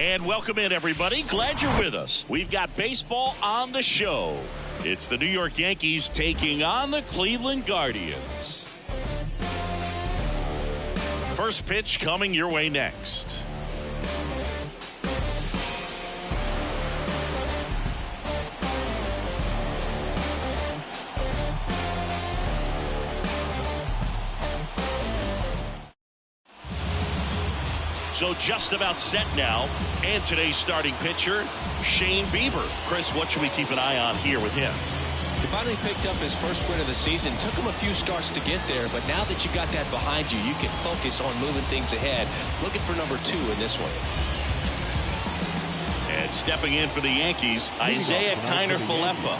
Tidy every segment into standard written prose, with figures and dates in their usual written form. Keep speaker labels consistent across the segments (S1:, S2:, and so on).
S1: And welcome in, everybody. Glad you're with us. We've got baseball on the show. It's the New York Yankees taking on the Cleveland Guardians. First pitch coming your way next. So just about set now, and today's starting pitcher, Shane Bieber. Chris, what should we keep an eye on here with him?
S2: He finally picked up his first win of the season. Took him a few starts to get there, but now that you got that behind you, you can focus on moving things ahead. Looking for number 2 in this one.
S1: And stepping in for the Yankees, Isaiah Kiner-Falefa.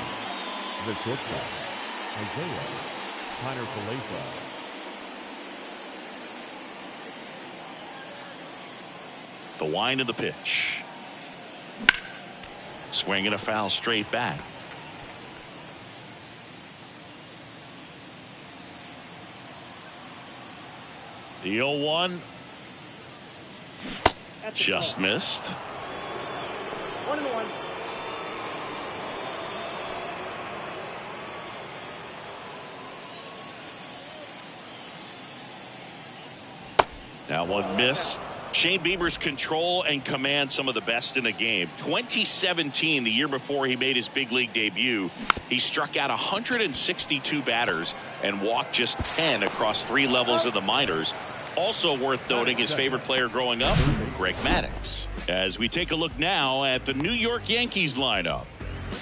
S3: The shortstop, Isaiah Kiner-Falefa.
S1: The wind of the pitch. Swing and a foul straight back. The 0-1. Just missed.
S4: 1-1.
S1: That one missed. Shane Bieber's control and command some of the best in the game. 2017, the year before he made his big league debut, he struck out 162 batters and walked just 10 across 3 levels of the minors. Also worth noting, his favorite player growing up, Greg Maddux. As we take a look now at the New York Yankees lineup.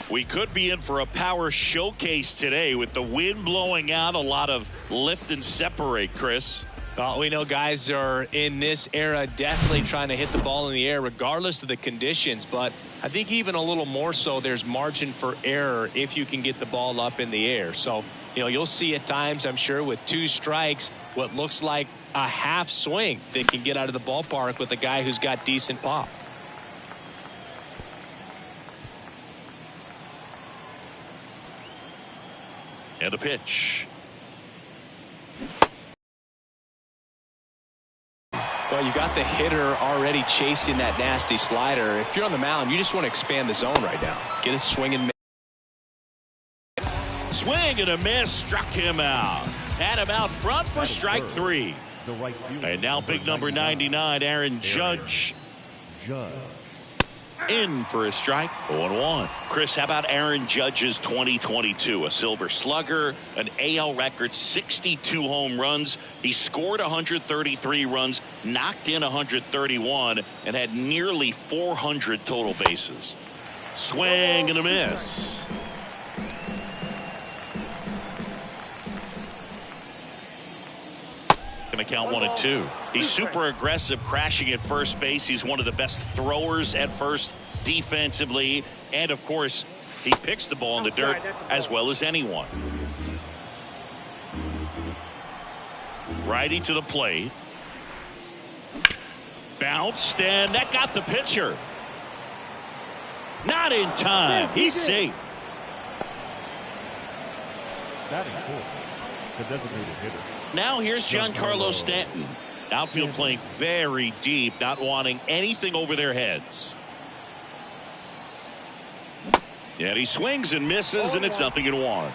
S1: We could be in for a power showcase today with the wind blowing out, a lot of lift and separate, Chris.
S2: Well, we know guys are in this era definitely trying to hit the ball in the air regardless of the conditions, but I think even a little more so there's margin for error if you can get the ball up in the air. So, you'll see at times, I'm sure, with 2 strikes, what looks like a half swing that can get out of the ballpark with a guy who's got decent pop.
S1: And the pitch.
S2: Well, you got the hitter already chasing that nasty slider. If you're on the mound, you just want to expand the zone right now. Get a swing and miss.
S1: Swing and a miss, struck him out. Had him out front for strike 3. And now big number 99, Aaron Judge. In for a strike. 0-1. Chris, how about Aaron Judge's 2022? A Silver Slugger, an AL record 62 home runs. He scored 133 runs, knocked in 131, and had nearly 400 total bases. Swing and a miss. Going to count 1-2. He's super aggressive, crashing at first base. He's one of the best throwers at first defensively. And, of course, he picks the ball in the dirt as well as anyone. Righty to the plate. Bounced, and that got the pitcher. Not in time. He's safe.
S3: Batting fourth, the designated hitter.
S1: Now here's Giancarlo Stanton. Outfield playing very deep, not wanting anything over their heads. And he swings and misses, and it's 0-1.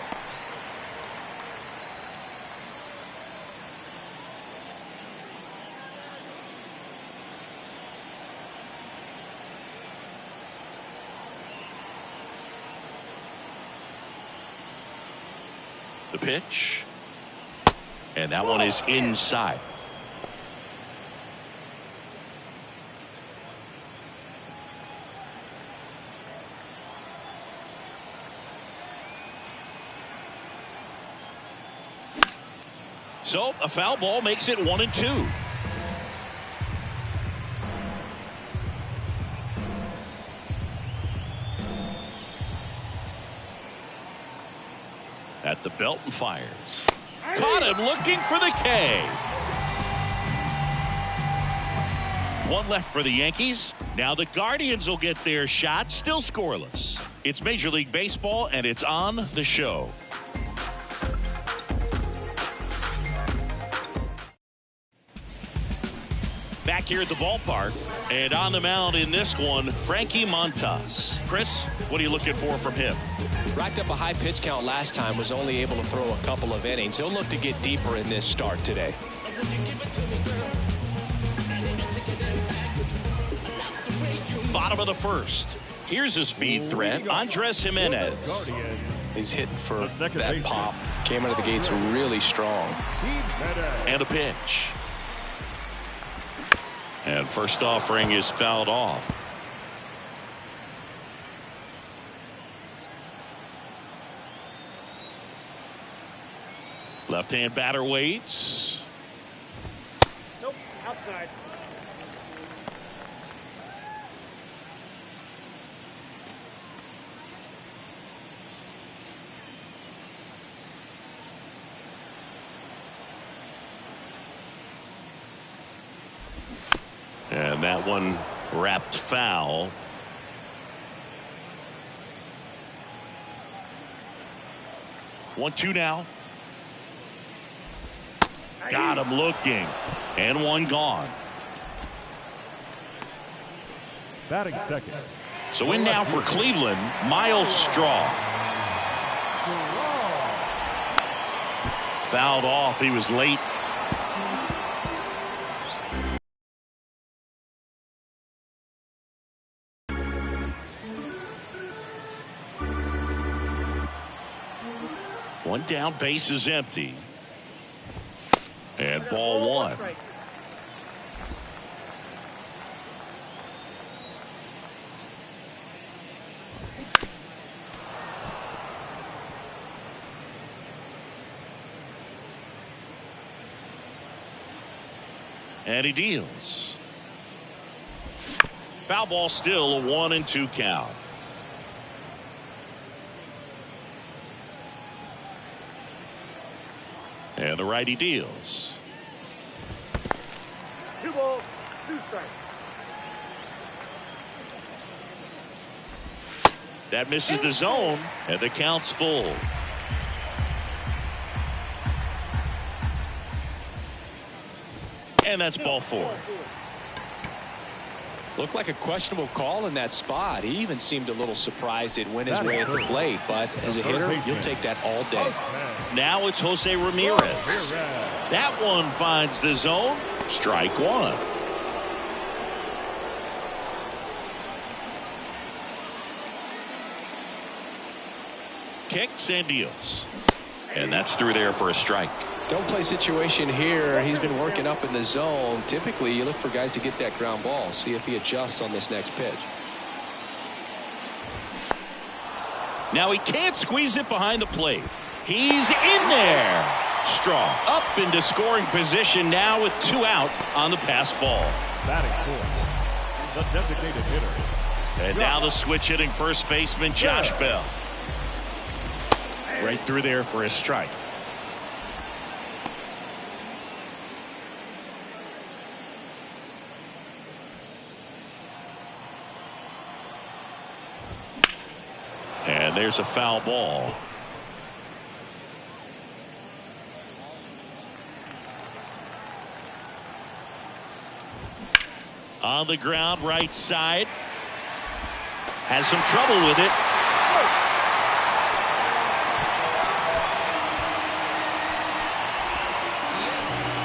S1: The pitch. And that one is inside. So a foul ball makes it 1-2. At the belt and fires. Caught him looking for the K. One left for the Yankees. Now the Guardians will get their shot, still scoreless. It's Major League Baseball, and it's on the show. back here at the ballpark. And on the mound in this one, Frankie Montas. Chris, what are you looking for from him?
S2: Racked up a high pitch count last time, was only able to throw a couple of innings. He'll look to get deeper in this start today.
S1: Bottom of the first. Here's a speed threat, Andres Jimenez.
S2: He's hitting for that pop. Came out of the gates really strong.
S1: And a pitch. And first offering is fouled off. Left-hand batter waits.
S4: Nope, outside.
S1: And that one wrapped foul. One, two now. Got him looking. And one gone.
S3: Batting second.
S1: So in now for Cleveland, Miles Straw. Fouled off. He was late. One down, base is empty. And ball one. And he deals. Foul ball, still a 1-2 count. And the righty deals.
S4: 2 balls, 2 strikes.
S1: That misses the zone, and the count's full. And that's ball 4.
S2: Looked like a questionable call in that spot. He even seemed a little surprised it went his way at the plate, but as a hitter, you'll take that all day.
S1: Now it's Jose Ramirez. That one finds the zone. Strike one. Kicks and deals. And that's through there for a strike.
S2: Don't play situation here. He's been working up in the zone. Typically, you look for guys to get that ground ball. See if he adjusts on this next pitch.
S1: Now he can't squeeze it behind the plate. He's in there. Straw up into scoring position now with 2 out on the pass ball.
S3: Batting fourth, the designated hitter.
S1: And now the switch hitting first baseman Josh Bell. Right through there for a strike. And there's a foul ball. On the ground, right side. Has some trouble with it.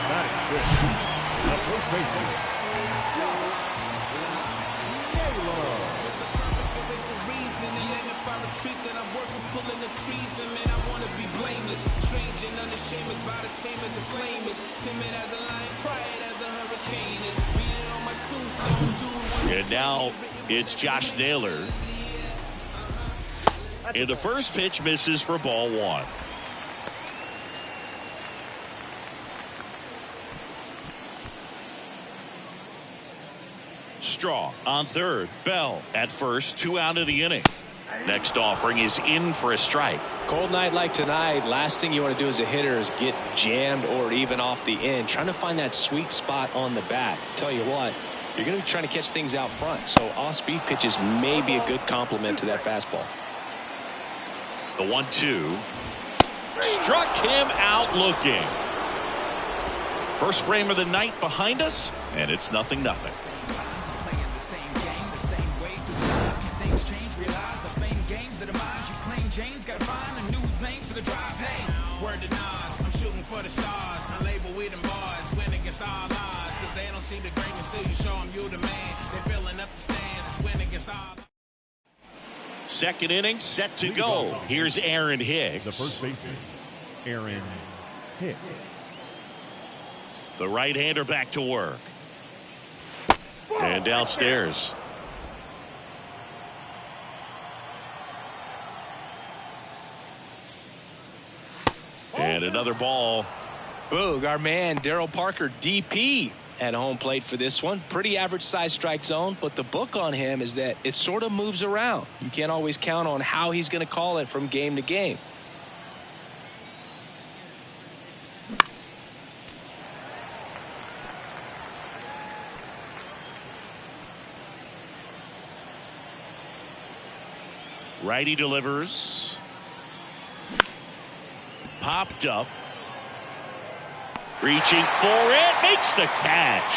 S3: Batting fifth, the first baseman.
S1: And now it's Josh Naylor. And the first pitch misses for ball 1. Straw on third. Bell at first. 2 out of the inning. Next offering is in for a strike.
S2: Cold night like tonight, last thing you want to do as a hitter is get jammed or even off the end. Trying to find that sweet spot on the bat. Tell you what, you're going to be trying to catch things out front. So off-speed pitches may be a good complement to that fastball.
S1: The 1-2. Struck him out looking. First frame of the night behind us, and it's 0-0.
S5: James got to find a new lane for the drive. Hey, word to Nas, I'm shooting for the stars. Unlabeled with them bars, win against all odds. Cause they don't see the greatness till you show them you the man. They're filling up the stands, it's win against all.
S1: Second inning set to go. Here's Aaron Hicks.
S3: The first baseman, Aaron Hicks.
S1: The right-hander back to work. And downstairs. And another ball.
S2: Boog, our man Darryl Parker, DP, at home plate for this one. Pretty average size strike zone, but the book on him is that it sort of moves around. You can't always count on how he's going to call it from game to game.
S1: Righty delivers. Popped up. Reaching for it. Makes the catch.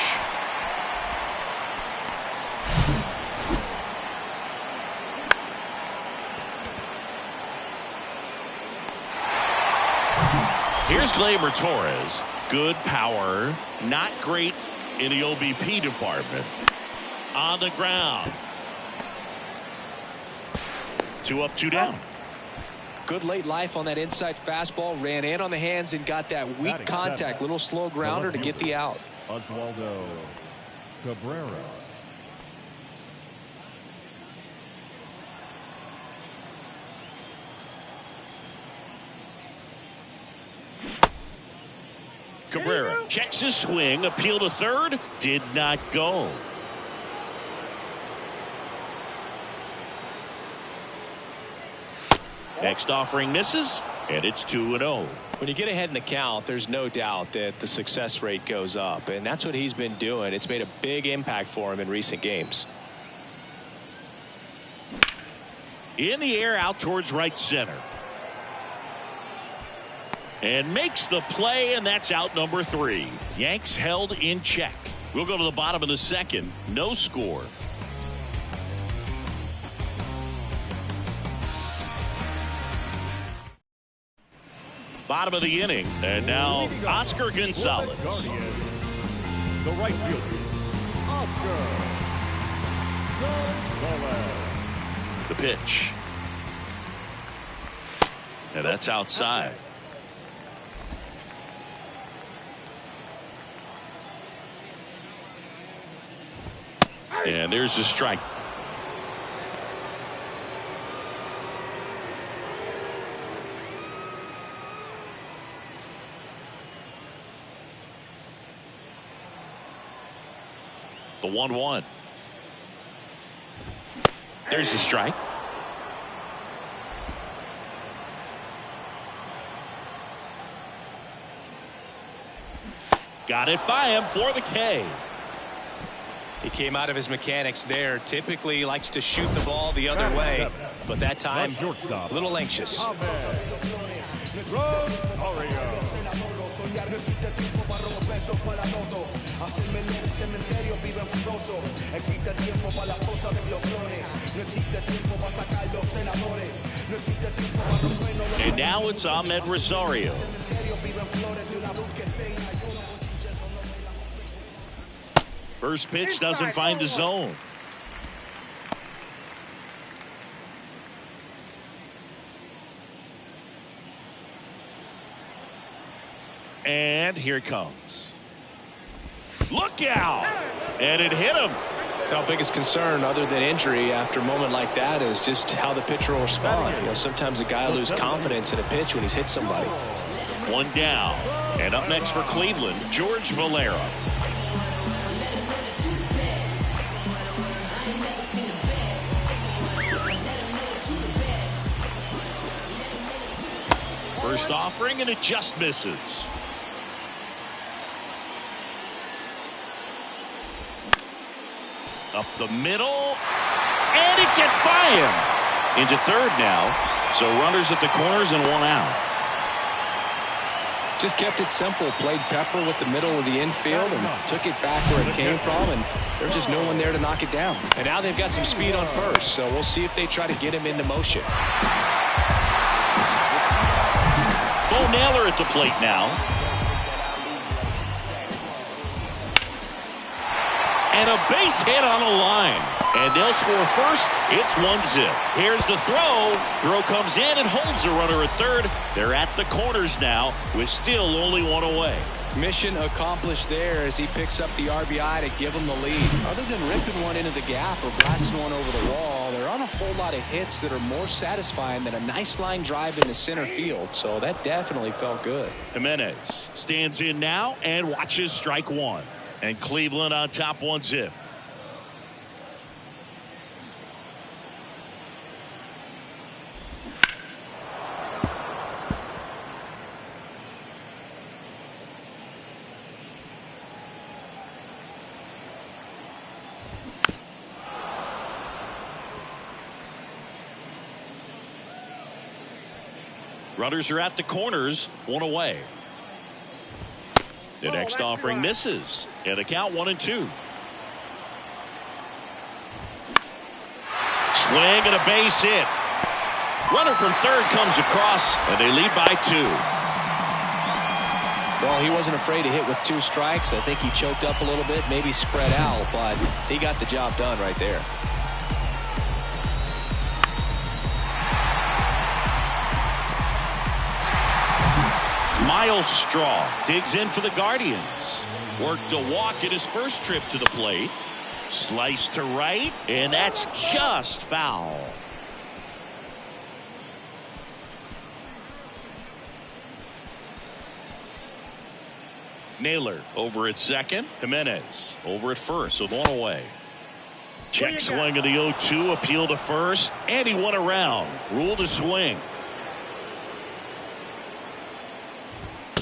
S1: Here's Gleyber Torres. Good power. Not great in the OBP department. On the ground. 2 up, 2 down.
S2: Good late life on that inside fastball. Ran in on the hands and got that weak contact. Little slow grounder to get the out.
S3: Oswaldo Cabrera.
S1: Cabrera checks his swing. Appeal to third. Did not go. Next offering misses, and it's 2-0.
S2: When you get ahead in the count, there's no doubt that the success rate goes up, and that's what he's been doing. It's made a big impact for him in recent games.
S1: In the air, out towards right center. And makes the play, and that's out number 3. Yanks held in check. We'll go to the bottom of the second. No score. Bottom of the inning, and now Oscar Gonzalez.
S3: The right fielder, Oscar Gonzalez.
S1: The pitch. And that's outside. And there's the strike. The 1-1. There's the strike. Got it by him for the K.
S2: He came out of his mechanics there. Typically likes to shoot the ball the other way, but that time a little anxious.
S1: And now it's Ahmed Rosario. First pitch doesn't find the zone. And here it comes. Look out! And it hit him.
S2: Our biggest concern, other than injury after a moment like that, is just how the pitcher will respond. You know, sometimes a guy will lose confidence in a pitch when he's hit somebody.
S1: 1 down. And up next for Cleveland, George Valera. First offering, and it just misses. Up the middle, and it gets by him. Into third now, so runners at the corners and 1 out.
S2: Just kept it simple, played pepper with the middle of the infield and took it back where it came from, and there's just no one there to knock it down. And now they've got some speed on first, so we'll see if they try to get him into motion.
S1: Bo Naylor at the plate now. And a base hit on a line. And they'll score first. It's 1-0. Here's the throw. Throw comes in and holds the runner at third. They're at the corners now with still only one away.
S2: Mission accomplished there as he picks up the RBI to give him the lead. Other than ripping one into the gap or blasting one over the wall, there aren't a whole lot of hits that are more satisfying than a nice line drive into center field. So that definitely felt good.
S1: Jimenez stands in now and watches strike one. And Cleveland on top 1-0. Runners are at the corners, one away. The next offering misses, and the count 1-2. Swing and a base hit. Runner from third comes across, and they lead by 2.
S2: Well, he wasn't afraid to hit with 2 strikes. I think he choked up a little bit, maybe spread out, but he got the job done right there.
S1: Miles Straw digs in for the Guardians. Worked a walk in his first trip to the plate. Slice to right, and that's just foul. Naylor over at second. Jimenez over at first with one away. Check swing of the 0-2, appeal to first, and he went around. Ruled a swing.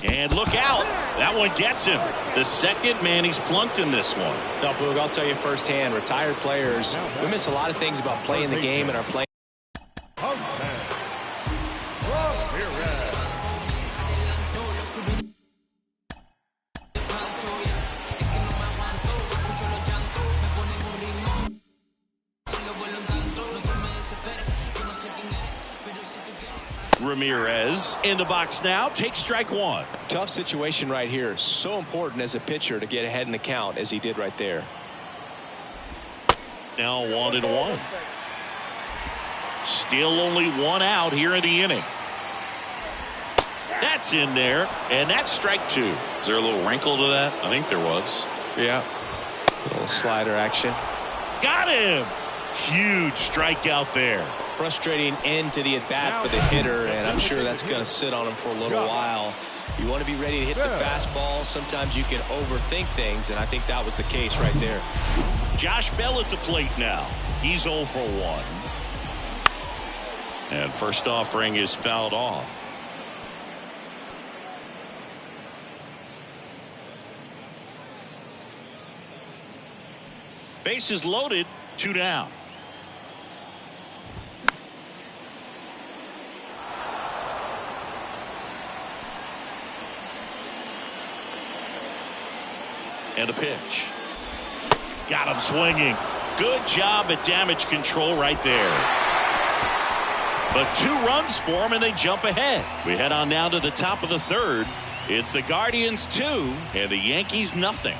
S1: And look out. That one gets him. The second man he's plunked in this one.
S2: No, Boog, I'll tell you firsthand, retired players, we miss a lot of things about playing the game and our playing.
S1: Ramirez in the box now, takes strike one.
S2: Tough situation right here. So important as a pitcher to get ahead in the count as he did right there.
S1: Now 1-1. Still only one out here in the inning. That's in there, and that's strike 2. Is there a little wrinkle to that? I think there was.
S2: Yeah. A little slider action.
S1: Got him. Huge strikeout there.
S2: Frustrating end to the at-bat for the hitter, and I'm sure that's going to sit on him for a little while. You want to be ready to hit the fastball. Sometimes you can overthink things, and I think that was the case right there.
S1: Josh Bell at the plate now. He's 0 for 1. And first offering is fouled off. Bases loaded, 2 down. And a pitch. Got him swinging. Good job at damage control right there. But 2 runs for him, and they jump ahead. We head on now to the top of the third. It's the Guardians 2 and the Yankees nothing.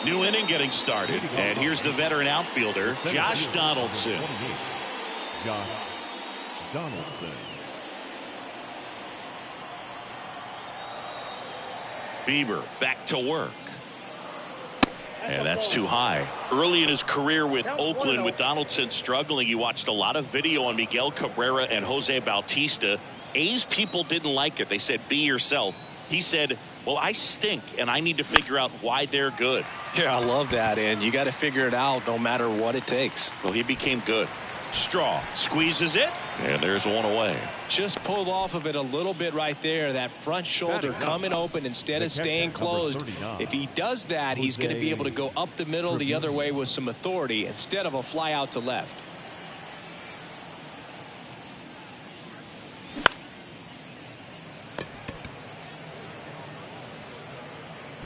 S1: New inning getting started. And here's the veteran outfielder, Josh Donaldson.
S3: Josh Donaldson.
S1: Bieber back to work. And that's too high. Early in his career with Oakland, with Donaldson struggling, you watched a lot of video on Miguel Cabrera and Jose Bautista. A's people didn't like it. They said, be yourself. He said, well, I stink, and I need to figure out why they're good.
S2: Yeah, I love that, and you got to figure it out no matter what it takes.
S1: Well, he became good. Straw squeezes it, and there's one away.
S2: Just pulled off of it a little bit right there. That front shoulder coming open instead of staying closed. If he does that, he's going to be able to go up the middle the other way with some authority instead of a fly out to left.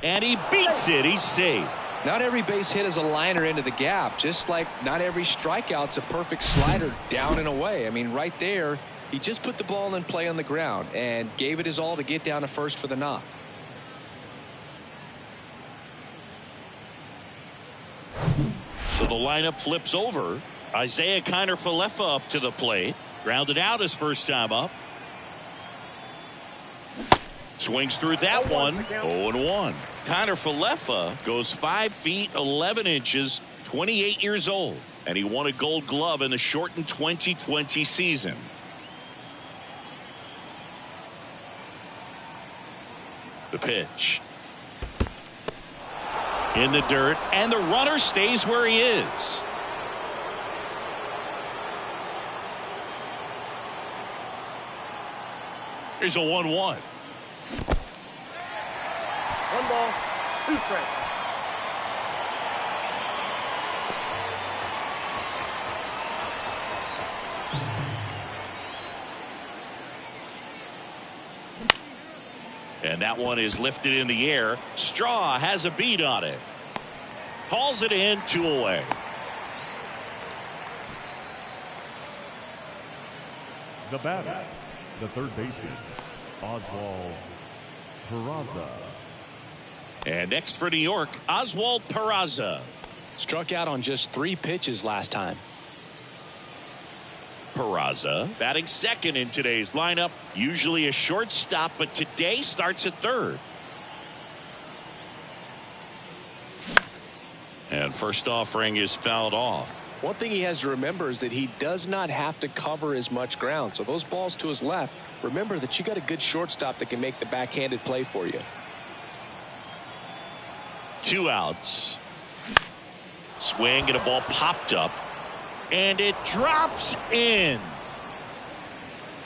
S1: And he beats it. He's safe.
S2: Not every base hit is a liner into the gap, just like not every strikeout's a perfect slider down and away. I mean, right there, he just put the ball in play on the ground and gave it his all to get down to first for the knock.
S1: So the lineup flips over. Isaiah Kiner-Falefa up to the plate. Grounded out his first time up. Swings through that one. 0-1. Kiner-Falefa goes 5 feet 11 inches, 28 years old, and he won a Gold Glove in the shortened 2020 season. The pitch. In the dirt, and the runner stays where he is. Here's a 1-1.
S4: 1 ball, 2 strikes.
S1: And that one is lifted in the air. Straw has a beat on it. Hauls it in, 2 away.
S3: The batter, the third baseman, Oswald Peraza.
S1: And next for New York, Oswald Peraza.
S2: Struck out on just 3 pitches last time.
S1: Peraza batting second in today's lineup. Usually a shortstop, but today starts at third. And first offering is fouled off.
S2: One thing he has to remember is that he does not have to cover as much ground. So those balls to his left, remember that you got a good shortstop that can make the backhanded play for you.
S1: 2 outs. Swing and a ball popped up. And it drops in.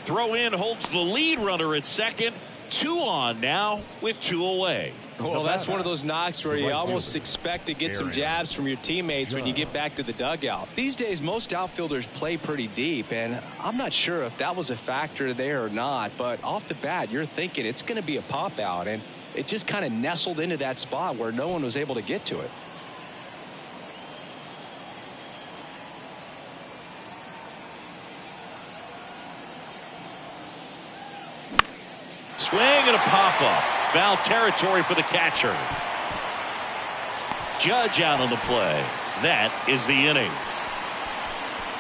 S1: Throw in holds the lead runner at second. 2 on now with 2 away.
S2: Well, that's one of those knocks where you almost expect to get some jabs from your teammates when you get back to the dugout. These days, most outfielders play pretty deep, and I'm not sure if that was a factor there or not, but off the bat, you're thinking it's going to be a pop out, and it just kind of nestled into that spot where no one was able to get to it.
S1: Swing and a pop-up. Foul territory for the catcher. Judge out on the play. That is the inning.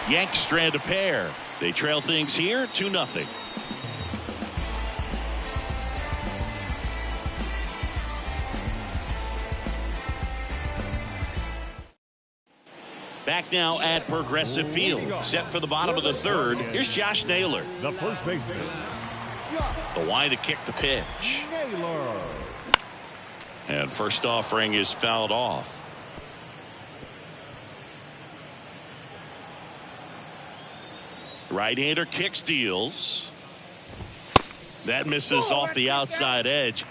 S1: Yanks strand a pair. They trail things here 2-0. Back now at Progressive Field. Set for the bottom of the third. Here's Josh Naylor.
S3: The first baseman,
S1: The line to kick the pitch.
S3: Naylor.
S1: And first offering is fouled off. Right-hander kicks, deals. That misses off the outside edge.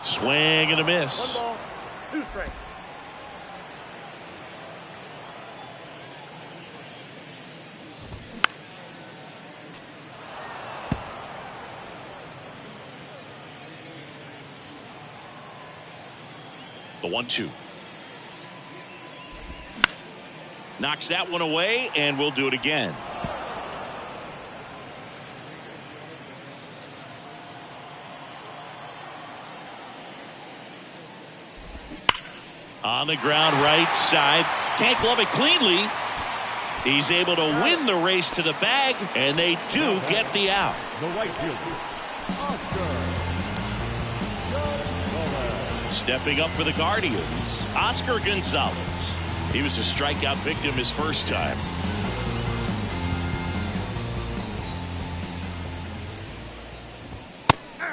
S1: Swing and a miss.
S4: 1 ball, 2 strikes.
S1: The 1-2. Knocks that one away, and we'll do it again. On the ground, right side. Can't glove it cleanly. He's able to win the race to the bag, and they do get the out.
S3: The right fielder, Oscar.
S1: Stepping up for the Guardians, Oscar Gonzalez. He was a strikeout victim his first time.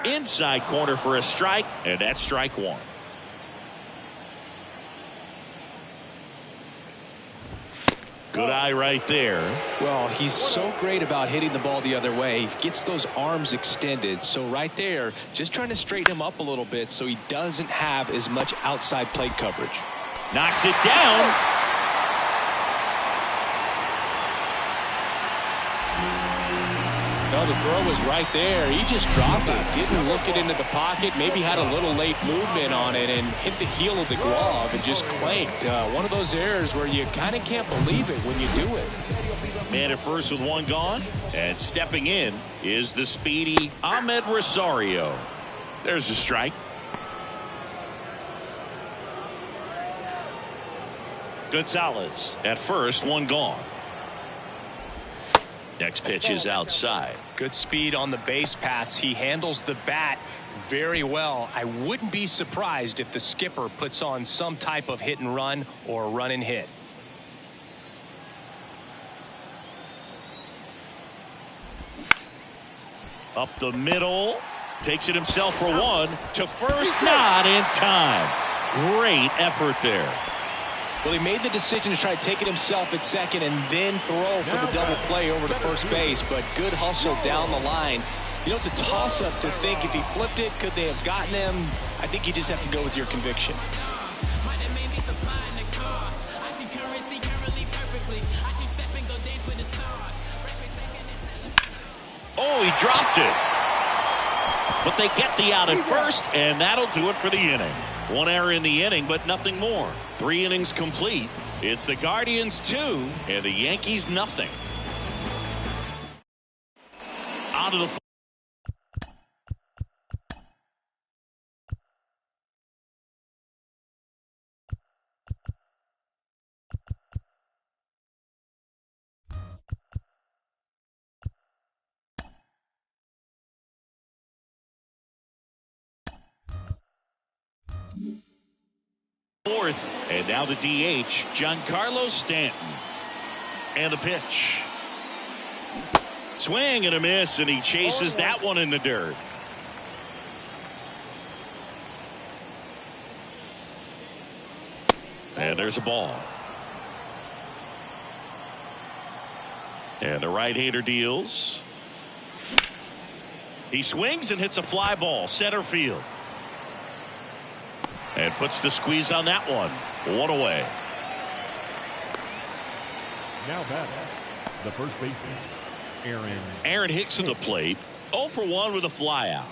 S1: Inside corner for a strike, and that's strike 1. Good eye right there.
S2: Well, he's so great about hitting the ball the other way. He gets those arms extended. So right there, just trying to straighten him up a little bit so he doesn't have as much outside plate coverage.
S1: Knocks it down.
S2: No, the throw was right there. He just dropped it. Didn't look it into the pocket. Maybe had a little late movement on it and hit the heel of the glove and just clanked. One of those errors where you kind of can't believe it when you do it.
S1: Man at first with one gone. And stepping in is the speedy Ahmed Rosario. There's a strike. Gonzalez at first, one gone. Next pitch is outside.
S2: Good speed on the base pass. He handles the bat very well. I wouldn't be surprised if the skipper puts on some type of hit and run or run and hit.
S1: Up the middle. Takes it himself for one. To first, not in time. Great effort there.
S2: Well, he made the decision to try to take it himself at second and then throw for the double play over to first base, but good hustle down the line. You know, it's a toss-up to think if he flipped it, could they have gotten him? I think you just have to go with your conviction.
S1: Oh, he dropped it. But they get the out at first, and that'll do it for the inning. One error in the inning, but nothing more. 3 innings complete. It's the Guardians 2 and the Yankees nothing. Out of the fourth, and now the DH, Giancarlo Stanton. And the pitch. Swing and a miss, and he chases that one in the dirt. And there's a ball. And the right-hander deals. He swings and hits a fly ball, center field. And puts the squeeze on that one. One away.
S3: Now back, the first baseman,
S1: Aaron Hicks at the plate. 0 for 1 with a fly out.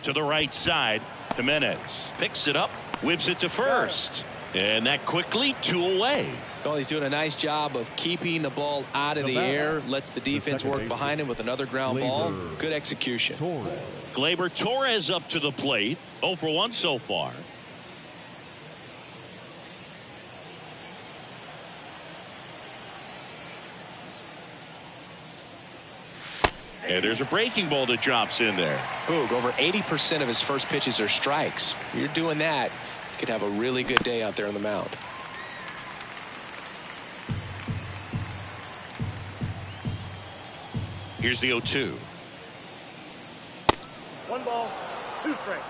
S1: To the right side, Jimenez picks it up, whips it to first. And that quickly 2 away.
S2: Well, he's doing a nice job of keeping the ball out of the air, lets the defense work behind him with another ground ball. Good execution.
S1: Gleyber Torres up to the plate. 0 for 1 so far. And there's a breaking ball that drops in there.
S2: Boog, over 80% of his first pitches are strikes. You're doing that, you could have a really good day out there on the mound.
S1: Here's the 0-2.
S4: 1 ball, 2 strikes.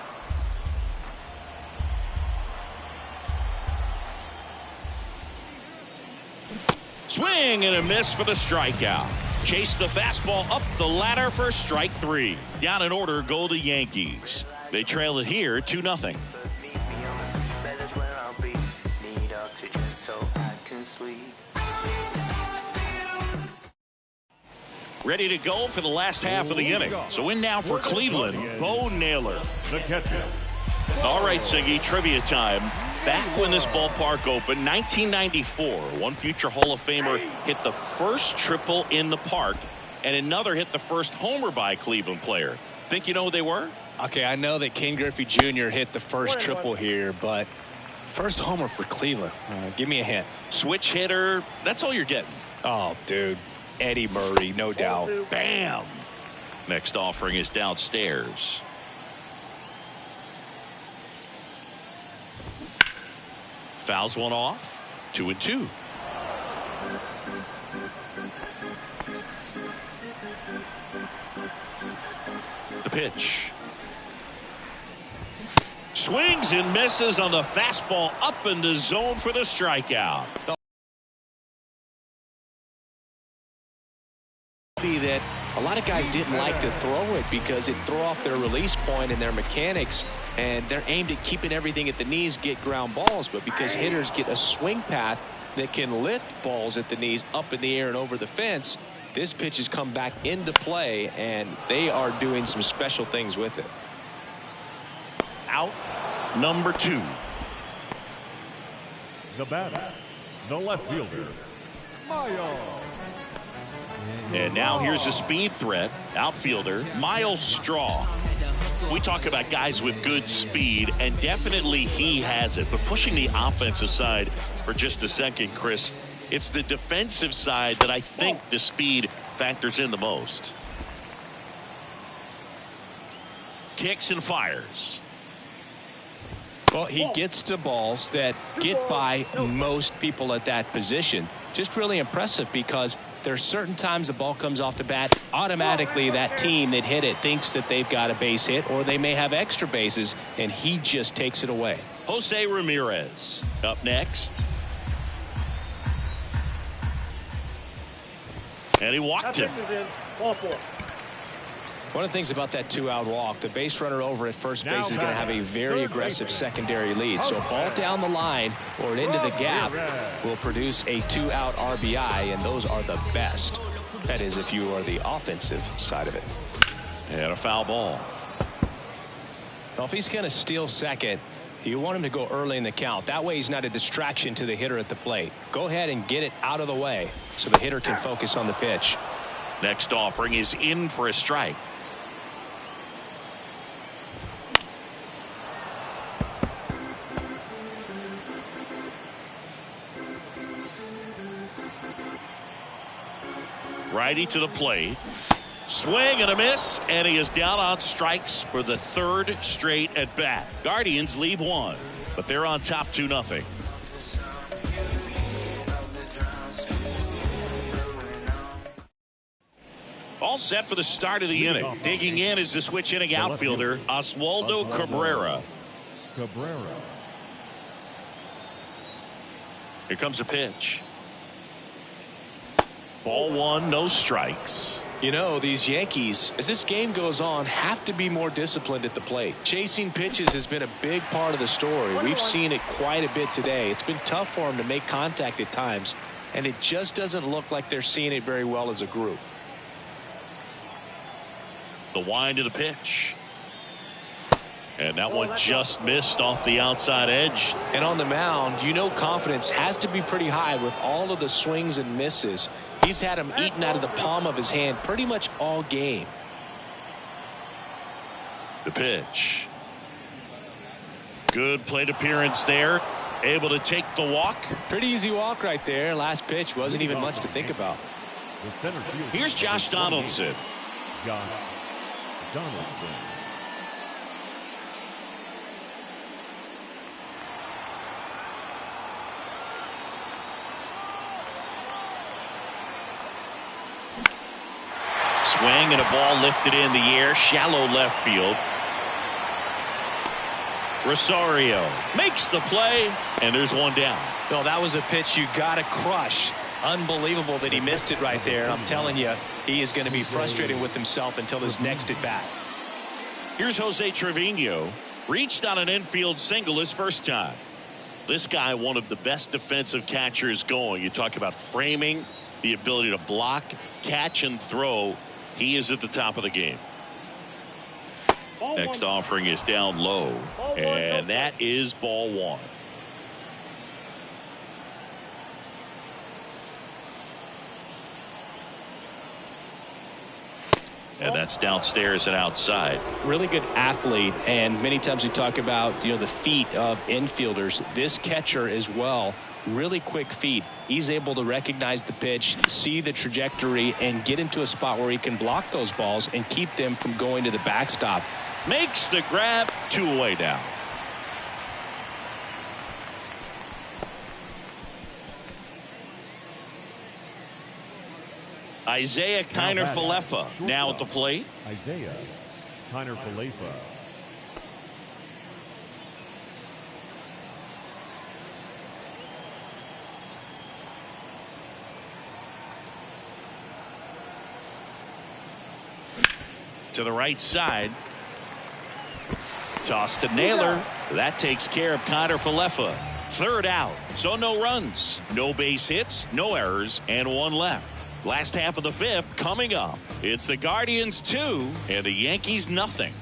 S1: Swing and a miss for the strikeout. Chase the fastball up the ladder for strike 3. Down in order go the Yankees. They trail it here 2-0. Ready to go for the last half of the inning. So in now for Cleveland, Bo Naylor.
S3: the catcher.
S1: All right, Siggy, trivia time. Back when this ballpark opened, 1994, one future Hall of Famer hit the first triple in the park, and another hit the first homer by a Cleveland player. Think you know who they were?
S2: Okay, I know that Ken Griffey Jr. hit the first triple here, but first homer for Cleveland. Give me a hint.
S1: Switch hitter. That's all you're getting.
S2: Oh, dude. Eddie Murray, no doubt.
S1: Bam. Next offering is downstairs. Fouls one off. 2-2. The pitch. Swings and misses on the fastball up in the zone for the strikeout.
S2: That a lot of guys didn't like to throw it because it threw off their release point and their mechanics, and they're aimed at keeping everything at the knees, get ground balls. But because hitters get a swing path that can lift balls at the knees up in the air and over the fence, this pitch has come back into play, and they are doing some special things with it.
S1: Out number 2.
S3: The batter, the left fielder, Miles.
S1: And now here's a speed threat, outfielder Miles Straw. We talk about guys with good speed, and definitely he has it. But pushing the offense aside for just a second, Chris, it's the defensive side that I think the speed factors in the most. Kicks and fires.
S2: Well, he gets to balls that get by most people at that position. Just really impressive because there's certain times the ball comes off the bat, automatically that team that hit it thinks that they've got a base hit, or they may have extra bases, and he just takes it away.
S1: Jose Ramirez up next. And he walked him.
S4: Ball 4.
S2: One of the things about that 2-out walk, the base runner over at first base is going to have a very aggressive secondary lead. So a ball down the line or into the gap will produce a 2-out RBI, and those are the best. That is if you are the offensive side of it.
S1: And a foul ball.
S2: Well, if he's going to steal second, you want him to go early in the count. That way he's not a distraction to the hitter at the plate. Go ahead and get it out of the way so the hitter can focus on the pitch.
S1: Next offering is in for a strike. Righty to the plate. Swing and a miss, and he is down on strikes for the 3rd straight at bat. Guardians lead 1, but they're on top 2-0. All set for the start of the inning. Digging in is the switch inning outfielder Oswaldo Cabrera. Here comes a pitch. Ball 1, no strikes.
S2: You know, these Yankees, as this game goes on, have to be more disciplined at the plate. Chasing pitches has been a big part of the story. We've seen it quite a bit today. It's been tough for them to make contact at times, and it just doesn't look like they're seeing it very well as a group.
S1: The wind of the pitch. And that one just missed off the outside edge.
S2: And on the mound, you know confidence has to be pretty high with all of the swings and misses. He's had them eaten out of the palm of his hand pretty much all game.
S1: The pitch. Good plate appearance there. Able to take the walk.
S2: Pretty easy walk right there. Last pitch wasn't even much to think about.
S1: Here's Josh Donaldson.
S3: Josh Donaldson.
S1: Swing and a ball lifted in the air, shallow left field. Rosario makes the play, and there's one down.
S2: No, that was a pitch you got to crush. Unbelievable that he missed it right there. I'm telling you, he is going to be frustrated with himself until his next at bat.
S1: Here's Jose Trevino. Reached on an infield single his first time. This guy, one of the best defensive catchers going. You talk about framing, the ability to block, catch, and throw. He is at the top of the game. Next offering is down low, and that is ball 1. And that's downstairs and outside.
S2: Really good athlete, and many times we talk about the feet of infielders. This catcher as well, really quick feet. He's able to recognize the pitch, see the trajectory, and get into a spot where he can block those balls and keep them from going to the backstop.
S1: Makes the grab, 2 away now. Isaiah Kiner-Falefa now at the plate.
S3: Isaiah Kiner-Falefa.
S1: To the right side. Toss to Naylor. That takes care of Connor Falefa. Third out, so no runs, no base hits, no errors, and one left. Last half of the fifth coming up. It's the Guardians 2 and the Yankees nothing.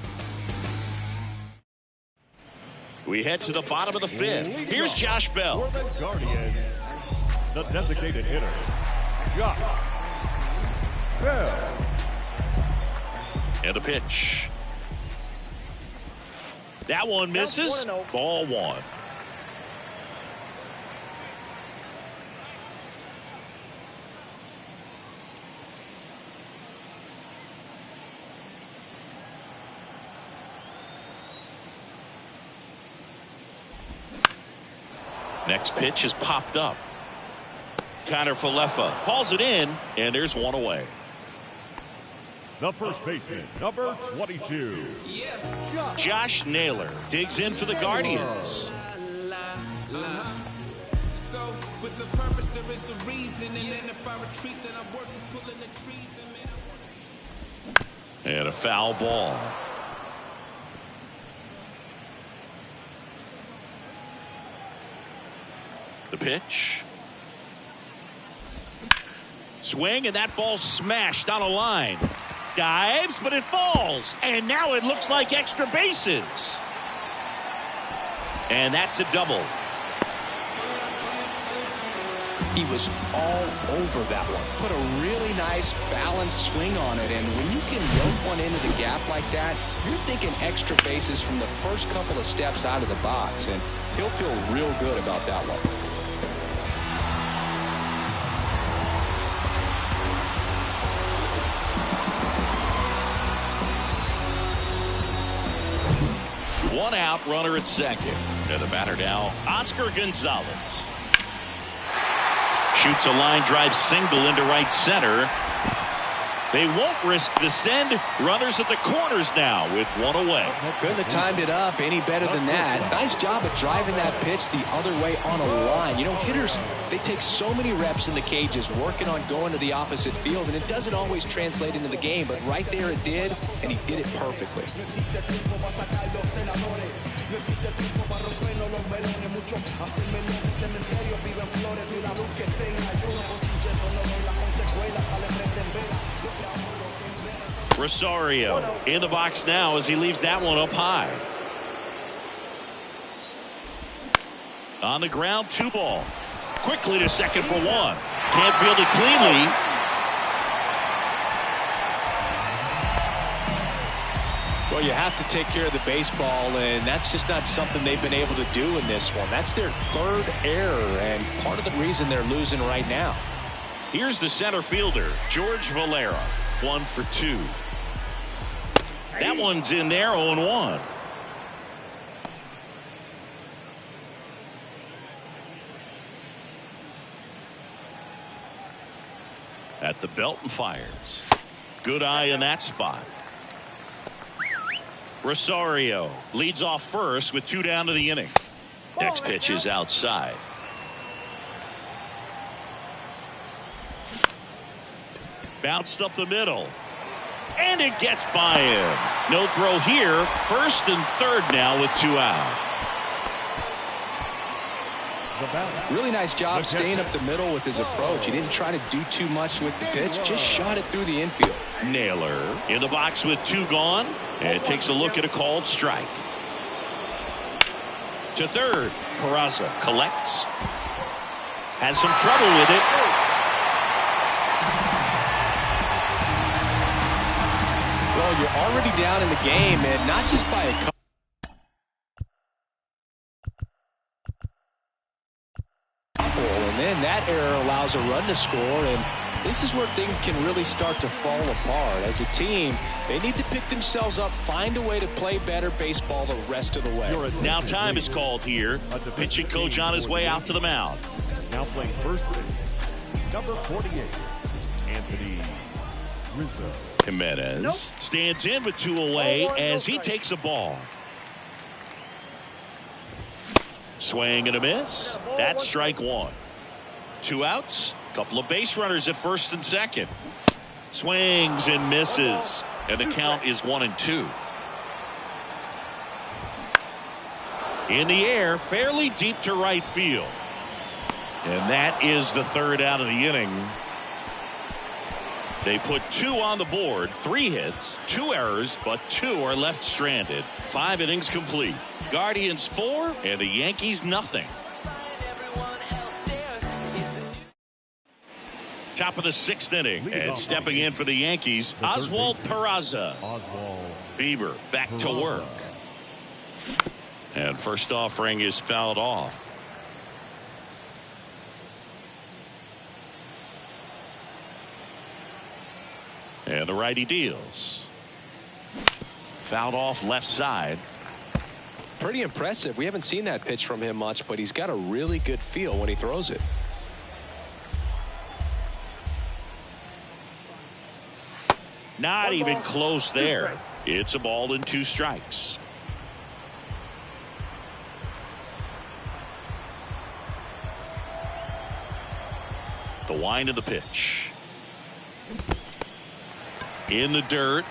S1: We head to the bottom of the fifth. Here's Josh Bell.
S3: For the Guardians, the designated hitter, Josh Bell.
S1: And the pitch. That one misses. Ball one. Next pitch is popped up. Connor Falefa hauls it in, and there's one away.
S3: The first baseman, number 22.
S1: Josh Naylor digs in for the Guardians.
S5: So with the purpose there is a reason, and then if I retreat then I work is pulling the trees
S1: And a foul ball. The pitch. Swing, and that ball smashed on a line. Dives, but it falls. And now it looks like extra bases. And that's a double.
S6: He was all over that one. Put a really nice balanced swing on it. And when you can rope one into the gap like that, you're thinking extra bases from the first couple of steps out of the box. And he'll feel real good about that one.
S1: One out, runner at second. And the batter now, Oscar Gonzalez. Shoots a line drive single into right center. They won't risk the send. Runners at the corners now with one away.
S6: Couldn't have timed it up any better than that. Nice job of driving that pitch the other way on a line. You know, hitters, they take so many reps in the cages working on going to the opposite field, and it doesn't always translate into the game, but right there it did, and he did it perfectly.
S1: Rosario in the box now as he leaves that one up high. On the ground, 2 ball. Quickly to second for 1. Can't field it cleanly.
S2: Well, you have to take care of the baseball, and that's just not something they've been able to do in this one. That's their 3rd error, and part of the reason they're losing right now.
S1: Here's the center fielder, George Valera. 1 for 2. That one's in there, 0-1. At the belt and fires. Good eye in that spot. Rosario leads off first with 2 down to the inning. Next pitch is outside. Bounced up the middle. And it gets by him. No throw here. First and third now with 2 out.
S6: Really nice job staying up the middle with his approach. He didn't try to do too much with the pitch, just shot it through the infield.
S1: Naylor in the box with 2 gone, and takes a look at a called strike. To third, Peraza collects. Has some trouble with it.
S2: Well, you're already down in the game, and not just by a couple. And then that error allows a run to score, and this is where things can really start to fall apart. As a team, they need to pick themselves up, find a way to play better baseball the rest of the way.
S1: Now time is called here. Pitching coach on his way out to the mound.
S3: Now playing first base, number 48, Anthony Rizzo.
S1: Jimenez stands in with 2 away as he takes a ball. Swing and a miss. That's strike 1. 2 outs. Couple of base runners at first and second. Swings and misses. And the count is 1-2. In the air, fairly deep to right field. And that is the third out of the inning. They put 2 on the board, 3 hits, 2 errors, but 2 are left stranded. 5 innings complete. Guardians 4 and the Yankees nothing. Top of the 6th inning, and stepping in for the Yankees, Oswald Peraza. Bieber back to work. And first offering is fouled off. And the righty deals. Fouled off left side.
S6: Pretty impressive. We haven't seen that pitch from him much, but he's got a really good feel when he throws it.
S1: Not even close there. It's a ball and 2 strikes. The wind of the pitch. In the dirt.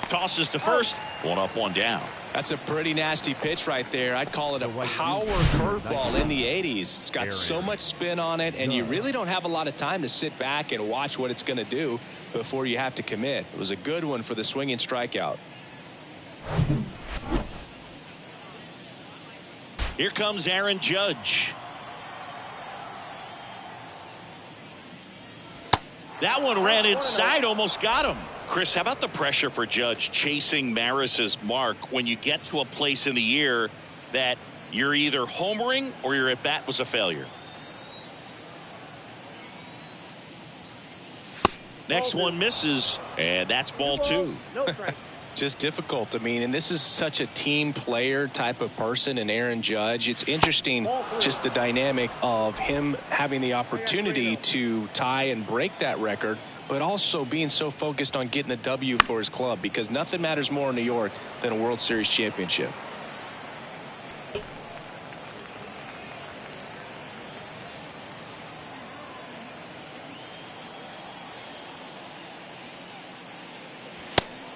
S1: Tosses to first. 1 up, 1 down.
S6: That's a pretty nasty pitch right there. I'd call it a power curveball in the 80s. It's got so much spin on it, and you really don't have a lot of time to sit back and watch what it's going to do before you have to commit. It was a good one for the swinging strikeout.
S1: Here comes Aaron Judge. That one ran inside, almost got him. Chris, how about the pressure for Judge chasing Maris's mark when you get to a place in the year that you're either homering or your at bat was a failure? Next one misses, and that's ball 2.
S6: Just difficult. I mean, and this is such a team player type of person in Aaron Judge. It's interesting just the dynamic of him having the opportunity to tie and break that record, but also being so focused on getting the W for his club, because nothing matters more in New York than a World Series championship.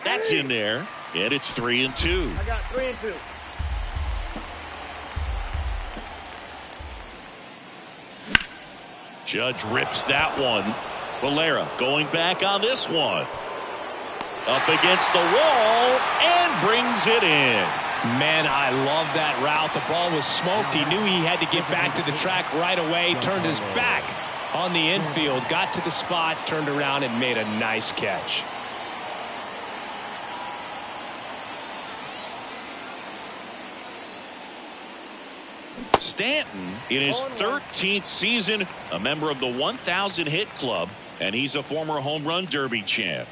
S1: That's in there, and it's 3-2.
S4: I got 3-2.
S1: Judge rips that one. Valera going back on this one. Up against the wall and brings it in.
S2: Man, I love that route. The ball was smoked. He knew he had to get back to the track right away. Turned his back on the infield. Got to the spot, turned around, and made a nice catch.
S1: Stanton in his 13th season, a member of the 1,000 hit club, and he's a former home run derby champ.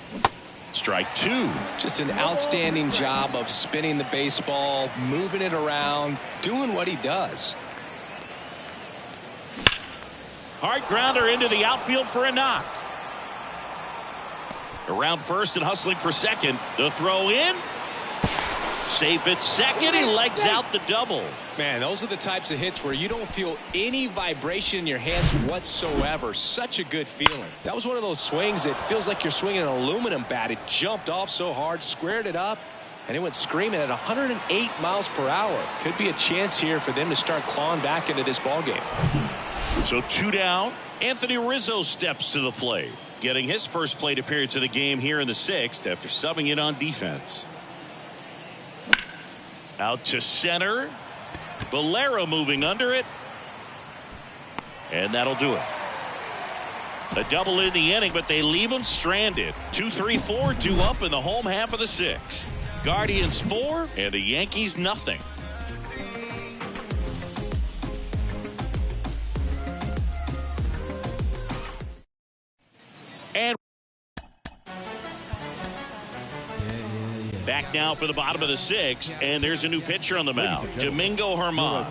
S1: Strike 2.
S6: Just an outstanding job of spinning the baseball, moving it around, doing what he does.
S1: Hard grounder into the outfield for a knock. Around first and hustling for second. The throw in. Safe at second. He legs out the double.
S6: Man, those are the types of hits where you don't feel any vibration in your hands whatsoever. Such a good feeling. That was one of those swings that feels like you're swinging an aluminum bat. It jumped off so hard, squared it up, and it went screaming at 108 miles per hour. Could be a chance here for them to start clawing back into this ball game.
S1: So 2 down. Anthony Rizzo steps to the plate, getting his first plate appearance of the game here in the 6th after subbing in on defense. Out to center. Valera moving under it. And that'll do it. A double in the inning, but they leave him stranded. 2-3-4 due up in the home half of the 6th. Guardians 4 and the Yankees nothing. And back now for the bottom of the 6th, and there's a new pitcher on the mound, Domingo Germán.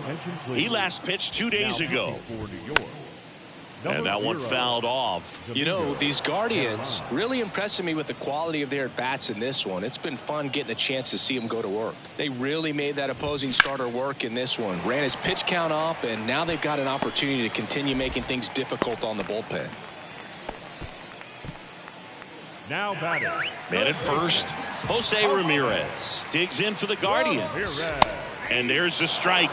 S1: He last pitched 2 days ago. And that one fouled off.
S6: You know, these Guardians really impressing me with the quality of their at-bats in this one. It's been fun getting a chance to see them go to work. They really made that opposing starter work in this one. Ran his pitch count up, and now they've got an opportunity to continue making things difficult on the bullpen.
S3: Now batting.
S1: Man at first, Jose Ramirez digs in for the Guardians.
S3: Ramirez.
S1: And there's the strike.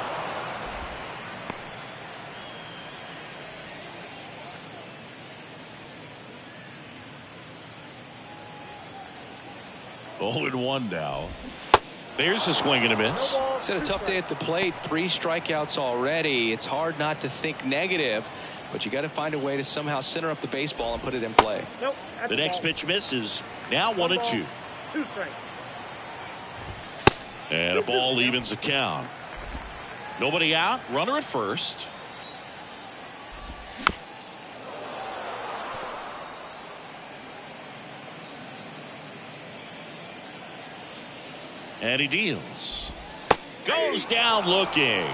S1: Oh, and 1 now. There's a swing and a miss.
S6: He's had a tough day at the plate. 3 strikeouts already. It's hard not to think negative, but you got to find a way to somehow center up the baseball and put it in play.
S4: Nope.
S1: The next pitch misses. Now 1 and 2.
S4: 2 strikes.
S1: And a ball evens the count. Nobody out. Runner at first. And he deals. Goes down looking.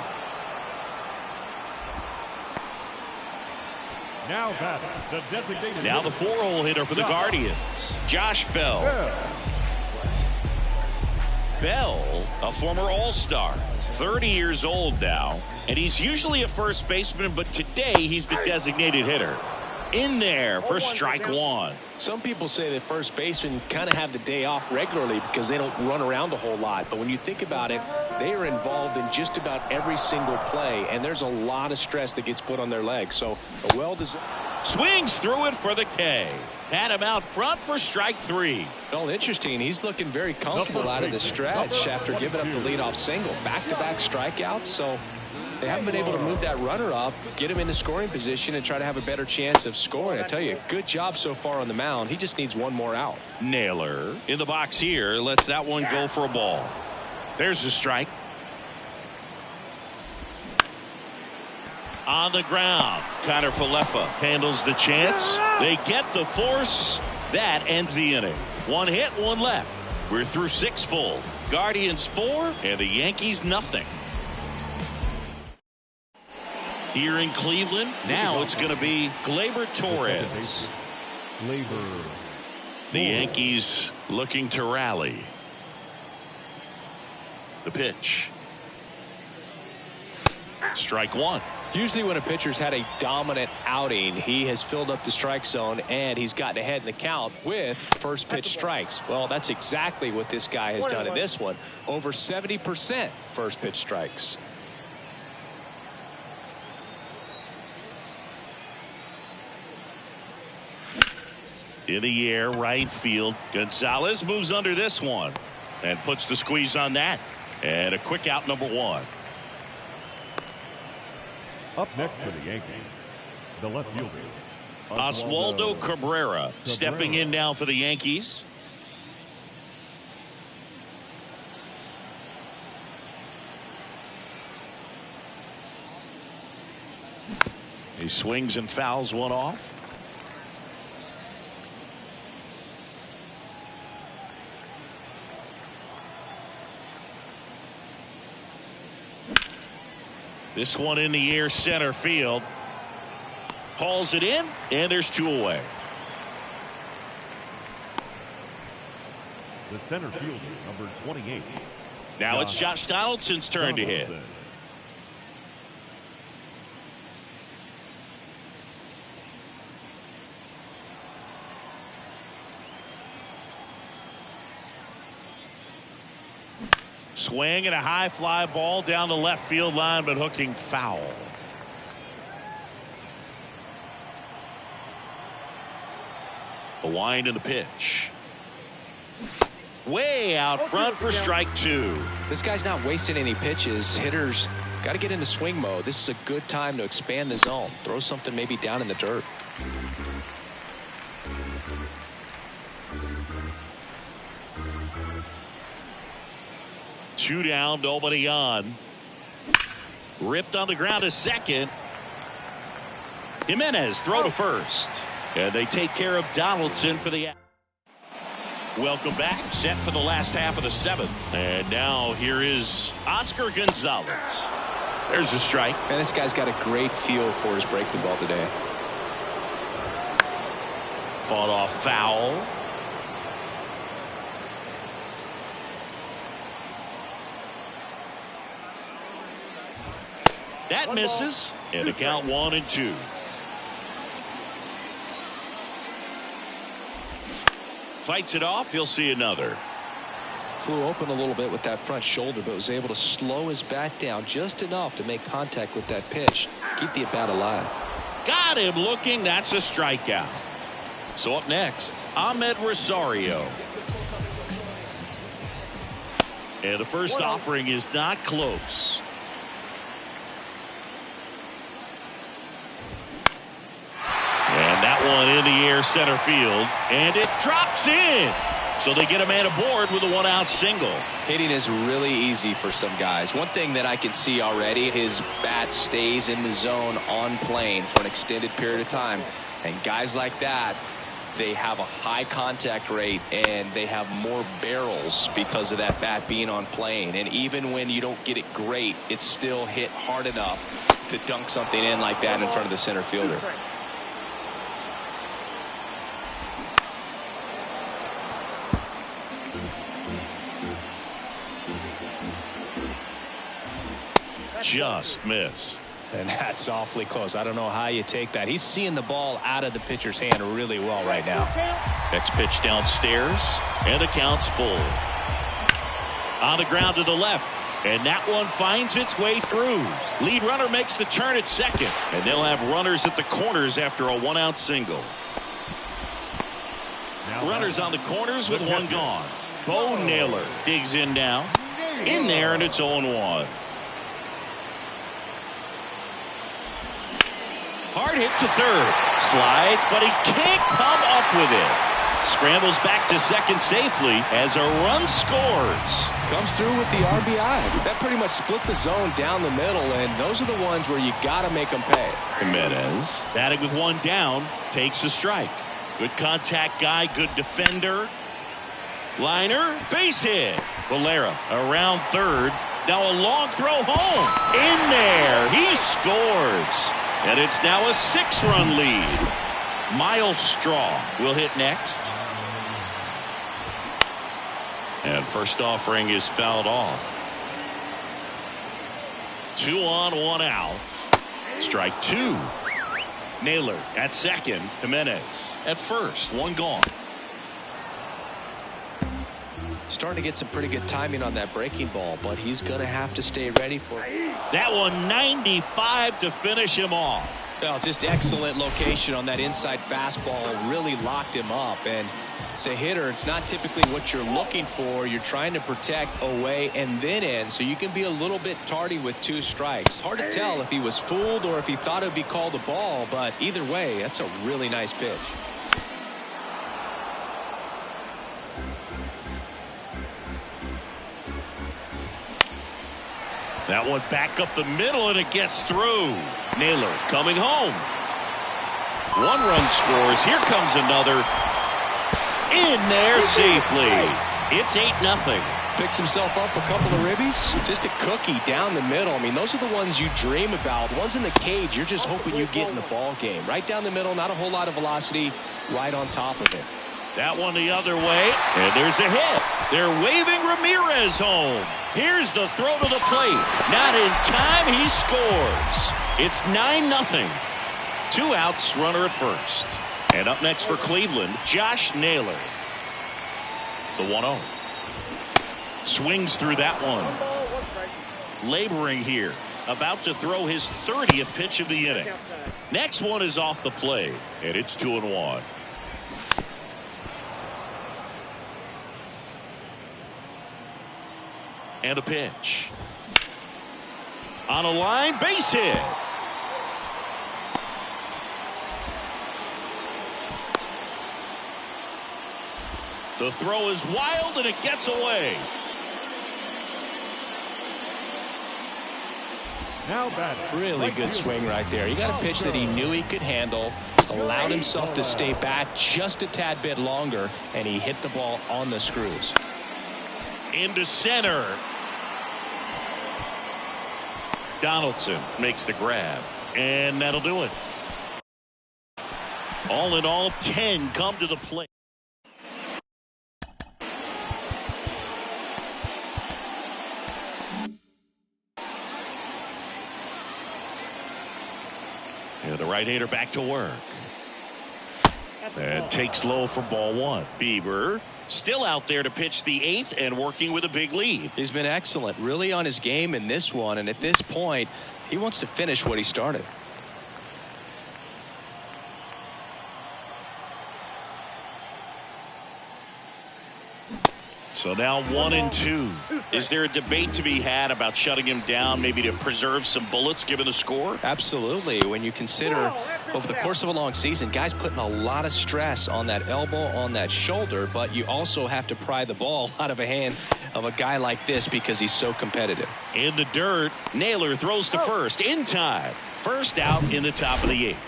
S3: Now batting. The designated.
S1: Now the 4-hole hitter for the Guardians, Josh Bell. Bell, a former All-Star, 30 years old now, and he's usually a first baseman, but today he's the designated hitter. In there for strike 1.
S2: Some people say that first basemen kind of have the day off regularly because they don't run around a whole lot. But when you think about it, they are involved in just about every single play, and there's a lot of stress that gets put on their legs. So a well-deserved.
S1: Swings through it for the K. Had him out front for strike 3.
S2: Well, interesting. He's looking very comfortable out of the stretch after giving up the leadoff single. Back-to-back strikeouts, so they haven't been able to move that runner up, get him into scoring position, and try to have a better chance of scoring. I tell you, good job so far on the mound. He just needs 1 more out.
S1: Naylor in the box here. Lets that one go for a ball. There's the strike. On the ground, Connor Falefa handles the chance. They get the force. That ends the inning. 1 hit, 1 left. We're through 6 full. Guardians 4 and the Yankees nothing. Here in Cleveland, now it's going to be Gleyber Torres. The Yankees looking to rally. The pitch. Strike 1.
S2: Usually when a pitcher's had a dominant outing, he has filled up the strike zone and he's gotten ahead in the count with first pitch strikes. Well, that's exactly what this guy has done in this one. Over 70% first pitch strikes.
S1: In the air, right field. Gonzalez moves under this one and puts the squeeze on that. And a quick out, number 1.
S3: Up next for the Yankees, the left fielder,
S1: Oswaldo Cabrera stepping in now for the Yankees. He swings and fouls one off. This one in the air, center field. Hauls it in, and there's 2 away.
S3: the center fielder, number 28.
S1: Now it's Josh Donaldson's turn to hit. Swing and a high fly ball down the left field line, but hooking foul. The wind and the pitch. Way out front for strike 2.
S6: This guy's not wasting any pitches. Hitters got to get into swing mode. This is a good time to expand the zone. Throw something maybe down in the dirt.
S1: Two down, nobody on. Ripped on the ground to second. Jimenez throw to first. And they take care of Donaldson for the. Welcome back. Set for the last half of the 7th. And now here is Oscar Gonzalez. There's a strike.
S6: Man, this guy's got a great feel for his breaking ball today.
S1: Fought off foul. That misses. And the count 1-2. fights it off. He'll see another.
S6: Flew open a little bit with that front shoulder, but was able to slow his bat down just enough to make contact with that pitch. Keep the at-bat alive.
S1: Got him looking. That's a strikeout. So up next, Ahmed Rosario. And the first offering is not close. And that one in the air center field. And it drops in. So they get a man aboard with a one-out single.
S6: Hitting is really easy for some guys. One thing that I can see already, his bat stays in the zone on plane for an extended period of time. And guys like that, they have a high contact rate and they have more barrels because of that bat being on plane. And even when you don't get it great, it's still hit hard enough to dunk something in like that in front of the center fielder.
S1: Just missed.
S2: And that's awfully close. I don't know how you take that. He's seeing the ball out of the pitcher's hand really well right now.
S1: Next pitch downstairs, and the count's full. On the ground to the left, and that one finds its way through. Lead runner makes the turn at second, and they'll have runners at the corners after a one-out single. Runners on the corners with one gone. Bo Naylor digs in now. In there, and it's 0-1. Hard hit to third. Slides, but he can't come up with it. Scrambles back to second safely as a run scores.
S6: Comes through with the RBI. That pretty much split the zone down the middle, and those are the ones where you got to make them pay.
S1: Jimenez, batting with one down, takes a strike. Good contact guy, good defender. Liner, base hit. Valera around third. Now a long throw home. In there, he scores. And it's now a 6-run lead. Miles Straw will hit next. And first offering is fouled off. 2 on, 1 out. Strike 2. Naylor at second. Jimenez at first. 1 gone.
S6: Starting to get some pretty good timing on that breaking ball, but he's going to have to stay ready for it.
S1: That one 95 to finish him off.
S2: Well, just excellent location on that inside fastball. Really locked him up. And as a hitter, it's not typically what you're looking for. You're trying to protect away and then in, so you can be a little bit tardy with 2 strikes. Hard to tell if he was fooled or if he thought it would be called a ball, but either way, that's a really nice pitch.
S1: That one back up the middle, and it gets through. Naylor coming home. 1 run scores. Here comes another. In there safely. It's 8-0.
S6: Picks himself up a couple of ribbies. Just a cookie down the middle. I mean, those are the ones you dream about. Ones in the cage, you're just hoping you get in the ball game. Right down the middle, not a whole lot of velocity, right on top of it.
S1: That one the other way, and there's a hit. They're waving Ramirez home. Here's the throw to the plate. Not in time, he scores. It's 9-0. 2 outs, runner at first. And up next for Cleveland, Josh Naylor. The 1-0. Swings through that one. Laboring here. About to throw his 30th pitch of the inning. Next one is off the plate, and it's 2-1. And a pitch. On a line, base hit. The throw is wild, and it gets away.
S3: Now batting.
S2: Really good swing right there. He got a pitch that he knew he could handle, allowed himself to stay back just a tad bit longer, and he hit the ball on the screws.
S1: Into center. Donaldson makes the grab, and that'll do it. All in all, 10 come to the plate. And the right-hander back to work. And takes low for ball one. Bieber still out there to pitch the eighth and working with a big lead.
S2: He's been excellent, really on his game in this one, and at this point he wants to finish what he started.
S1: So now 1-2. Is there a debate to be had about shutting him down, maybe to preserve some bullets given the score?
S2: Absolutely. When you consider over the course of a long season, guys putting a lot of stress on that elbow, on that shoulder, but you also have to pry the ball out of a hand of a guy like this because he's so competitive.
S1: In the dirt, Naylor throws to first in time. First out in the top of the eighth.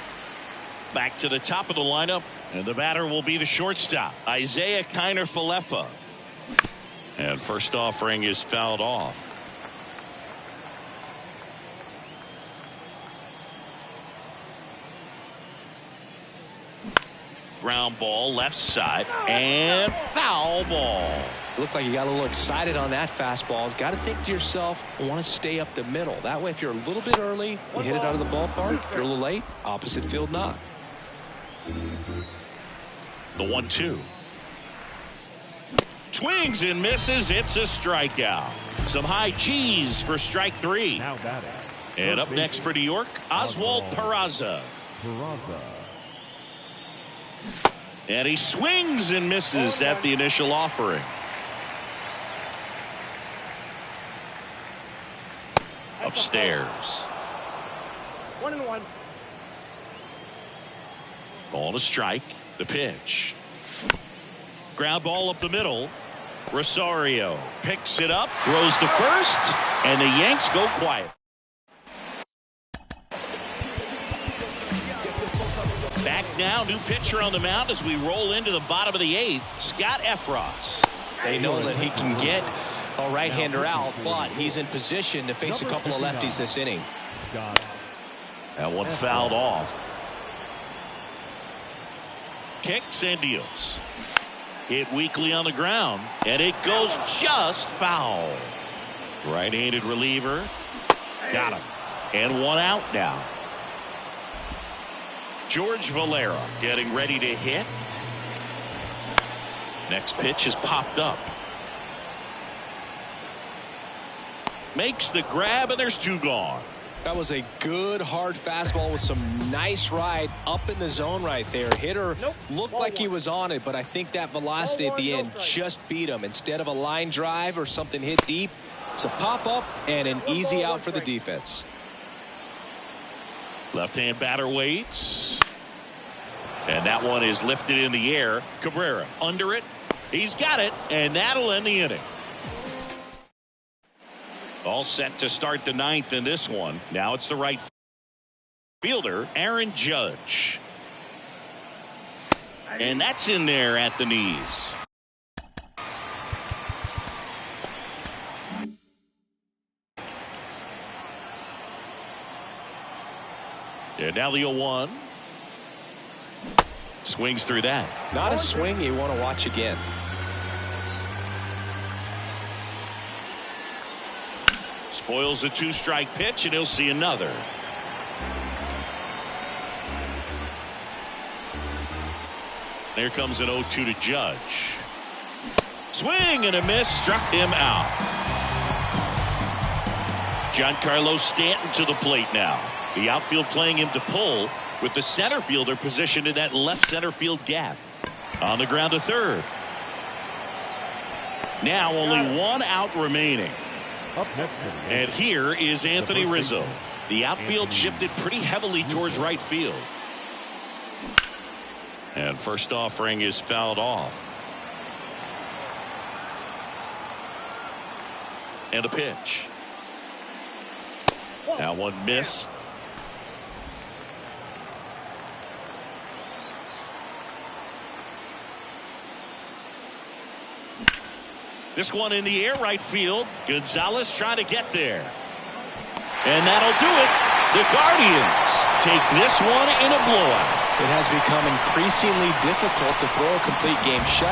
S1: Back to the top of the lineup, and the batter will be the shortstop, Isaiah Kiner-Falefa. And first offering is fouled off. Ground ball left side and foul ball.
S2: Looked like you got a little excited on that fastball. Got to think to yourself, I want to stay up the middle. That way if you're a little bit early, you hit it out of the ballpark. If you're a little late, opposite field not.
S1: The 1-2. Swings and misses. It's a strikeout. Some high cheese for strike three.
S3: Now batting.
S1: And up next for New York, Oswald Peraza. And he swings and misses at the initial offering. Upstairs.
S4: 1-1.
S1: Ball to strike. The pitch. Ground ball up the middle. Rosario picks it up, throws to first, and the Yanks go quiet. Back now, new pitcher on the mound as we roll into the bottom of the eighth, Scott Efros.
S2: They know that he can get a right-hander out, but he's in position to face a couple of lefties this inning.
S1: That one fouled off. Kicks and deals. Hit weakly on the ground, and it goes just foul. Right-handed reliever. Got him. And one out now. George Valera getting ready to hit. Next pitch is popped up. Makes the grab, and there's two gone.
S2: That was a good hard fastball with some nice ride up in the zone right there. Hitter looked like he was on it, but I think that velocity at the end just beat him. Instead of a line drive or something hit deep, it's a pop up and an easy out for the defense.
S1: Left-hand batter waits. And that one is lifted in the air. Cabrera under it. He's got it, and that'll end the inning. All set to start the ninth in this one. Now it's the right fielder, Aaron Judge. And that's in there at the knees. And now the 0-1. Swings through that.
S2: Not a swing you want to watch again.
S1: Spoils the two-strike pitch, and he'll see another. There comes an 0-2 to Judge. Swing and a miss, struck him out. Giancarlo Stanton to the plate now. The outfield playing him to pull, with the center fielder positioned in that left center field gap. On the ground to third. Now only one out remaining.
S3: Up next,
S1: and here is Anthony Rizzo. The outfield shifted pretty heavily towards right field. And first offering is fouled off. And a pitch. That one missed. This one in the air right field. Gonzalez trying to get there. And that'll do it. The Guardians take this one in a blowout.
S2: It has become increasingly difficult to throw a complete game shut.